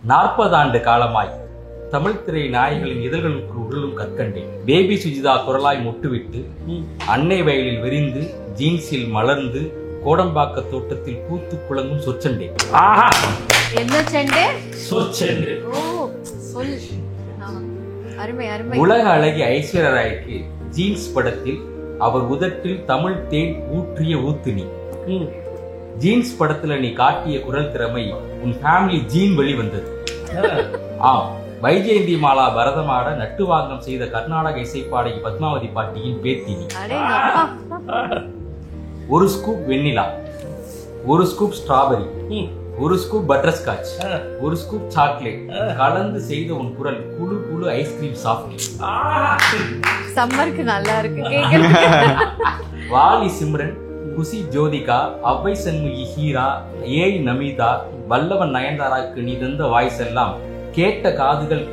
40 ஆண்டு காலமாய் தமிழ் திரை நாயகளின் இதழ்களுக்கு உருளும் கற்கண்டேன். பேபி சுஜிதா குரலாய் முட்டுவிட்டு அன்னை வயலில் விரிந்து ஜீன்ஸில் மலர்ந்து கோடம்பாக்க தோட்டத்தில் பூத்து குளங்கும் சொற்சண்டே. என்ன சண்டே? சொற்சண்டே. உலக அழகி ஐஸ்வர்யா ராய்க்கு ஜீன்ஸ் படத்தில் அவர் உதட்டில் தமிழ் தேன் ஊற்றிய ஊத்துணி. ஜீன்ஸ் படத்துல நீ காட்டிய குரல் திறமை உன் ஃபேமிலி ஜீன் வெளிவந்தது. வைஜெயந்தி மாலா பரதமாட நட்டுவாங்கம் செய்த கர்நாடக இசைப்பாடகி பத்மாவதி பாட்டியின் பேத்தினி. ஒரு ஸ்கூப் வெண்ணிலா, ஒரு ஸ்கூப் ஸ்ட்ராபெரி, ஒரு ஸ்கூப் பட்டர் ஸ்காட்ச், ஒரு ஸ்கூப் சாக்லேட் கலந்து செய்த உன் குரல் குழு குழு ஐஸ்கிரீம் சாஃப்ட். சம்மருக்கு நல்லா இருக்கு. வாலி சிம்ரன், குசி ஜோதிகா, அவ்வை சண்முகி ஹீரா, ஏய் நமிதா, வல்லவன் நயன்தாராக்கு நீ தந்த வாய்ஸ் எல்லாம் கேட்ட காதுகளை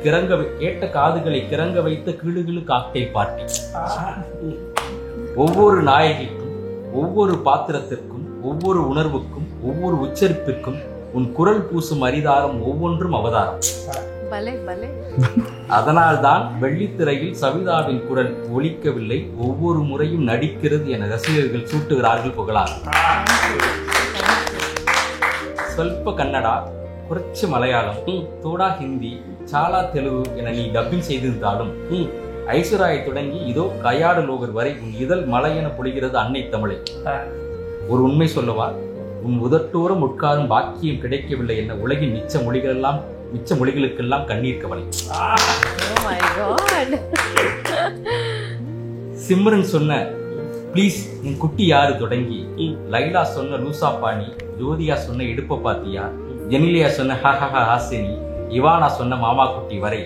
கிறங்க வைத்த கிளுகிளு காக்டெயில் பார்ட்டி. ஒவ்வொரு நாயகிக்கும், ஒவ்வொரு பாத்திரத்திற்கும், ஒவ்வொரு உணர்வுக்கும், ஒவ்வொரு உச்சரிப்பிற்கும் உன் குரல் பூசும் அரிதாரம் ஒவ்வொன்றும் அவதாரம். அதனால்தான் வெள்ளித்திரையில் சவிதாவின் குரல் ஒலிக்கவில்லை, ஒவ்வொரு முறையும் நடிக்கிறது என ரசிகர்கள் சூட்டுகிறார்கள் புகழார். சொல்ப கன்னடா, குறைச்சு மலையாளம், தோடா ஹிந்தி, சாலா தெலுங்கு என நீ டப்பிங் செய்திருந்தாலும் ஐஸ்வர்யாவை தொடங்கி இதோ கையாடு லோகர் வரை உன் இதழ் மலை என பொழிகிறது அன்னை தமிழை. ஒரு உண்மை சொல்லவா, உன் உதட்டோரம் உட்காரும் பாக்கியம் கிடைக்கவில்லை என உலகின் மிச்ச மொழிகளுக்கெல்லாம் கண்ணீர் கவலை. சிம்ரன் சொன்ன பிளீஸ் என் குட்டி யாரு தொடங்கி, லைலா சொன்ன லூசா பாணி, ஜோதியா சொன்ன இடுப்ப பாத்தியா, ஜெனிலியா சொன்ன ஹஹஹா ஹாசினி, இவானா சொன்ன மாமா குட்டி வரை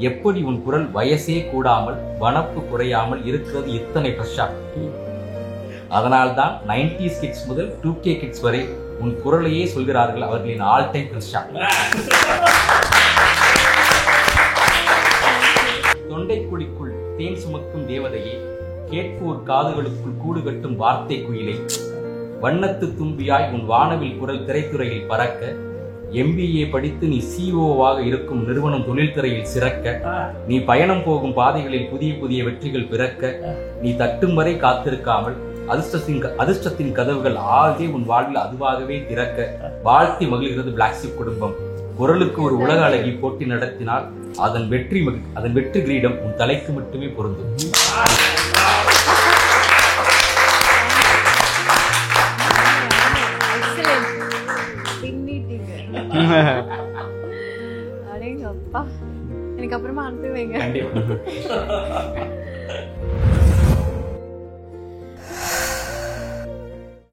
எப்படி உன் குரல் வயசே கூடாமல் வனப்பு குறையாமல் இருக்கிறது இத்தனை ஃப்ரெஷ்ஷா. அதனால்தான் 90s கிட்ஸ் முதல் 2K கிட்ஸ் வரை உன் குரலையே சொல்கிறார்கள் அவர்களின் ஆல் டைம் ஃப்ரெஷ்ஷா. தொண்டைக்குழிக்குள் தேன் சுமக்கும் தேவதையே, கேட்போர் காதுகளுக்குள் கூடு கட்டும் வார்த்தை குயிலை, வண்ணத்து தும்பியாய் உன் வானவில் குரல் திரைத்துறையில் பறக்க, MBA படித்து நீ CEO-வாக இருக்கும் நிறுவனம் தொழில்துறையில் சிறக்க, நீ பயணம் போகும் பாதைகளில் புதிய புதிய வெற்றிகள் பிறக்க, நீ தட்டும் வரை காத்திருக்காமல் அதிர்ஷ்டத்தின் கதவுகள் ஆழ்ந்தே உன் வாழ்வில் அதுவாகவே திறக்க வாழ்த்தி மகிழ்கிறது பிளாக்ஷிப் குடும்பம். குரலுக்கு ஒரு உலக அழகி போட்டி நடத்தினால் அதன் வெற்றி கிரீடம் உன் தலைக்கு மட்டுமே பொருந்தும். எனக்கு அப்புறமா அனுப்பி வைங்க.